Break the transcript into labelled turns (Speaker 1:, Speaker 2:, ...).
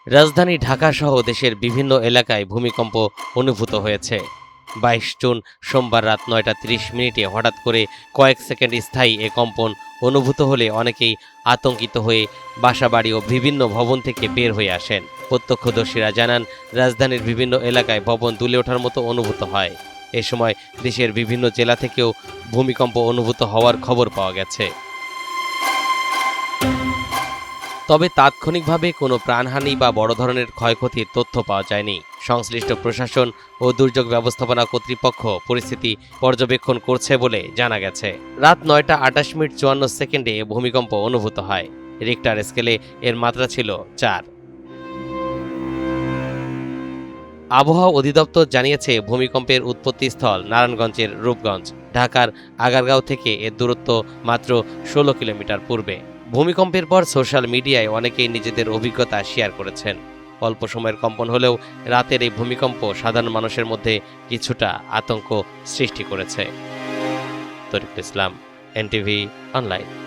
Speaker 1: রাজধানী ঢাকাসহ দেশের বিভিন্ন এলাকায় ভূমিকম্প অনুভূত হয়েছে। ২২ জুন সোমবার রাত ৯টা ৩০ মিনিটে হঠাৎ করে কয়েক সেকেন্ড স্থায়ী এ কম্পন অনুভূত হলে অনেকেই আতঙ্কিত হয়ে বাসাবাড়ি ও বিভিন্ন ভবন থেকে বের হয়ে আসেন। প্রত্যক্ষদর্শীরা জানান, রাজধানীর বিভিন্ন এলাকায় ভবন দুলে ওঠার মতো অনুভূত হয়। এ সময় দেশের বিভিন্ন জেলা থেকেও ভূমিকম্প অনুভূত হওয়ার খবর পাওয়া গেছে। তবে তাৎক্ষণিকভাবে কোনো প্রাণহানি বা বড় ধরনের ক্ষয়ক্ষতির তথ্য পাওয়া যায়নি। সংশ্লিষ্ট প্রশাসন ও দুর্যোগ ব্যবস্থাপনা কর্তৃপক্ষ পরিস্থিতি পর্যবেক্ষণ করছে বলে জানা গেছে। রাত ৯টা ২৮ মিনিট ৫৪ সেকেন্ডে ভূমিকম্প অনুভূত হয়। রিক্টার স্কেলে এর মাত্রা ছিল ৪। আবহাওয়া অধিদপ্তর জানিয়েছে, ভূমিকম্পের উৎপত্তিস্থল নারায়ণগঞ্জের রূপগঞ্জ। ঢাকার আগারগাঁও থেকে এর দূরত্ব মাত্র ১৬ কিলোমিটার পূর্বে। ভূমিকম্পের পর সোশ্যাল মিডিয়ায় অনেকেই নিজেদের অভিজ্ঞতা শেয়ার করেছেন। অল্প সময়ের কম্পন হলেও রাতের এই ভূমিকম্প সাধারণ মানুষের মধ্যে কিছুটা আতঙ্ক সৃষ্টি করেছে। তরিকুল ইসলাম, এনটিভি অনলাইন।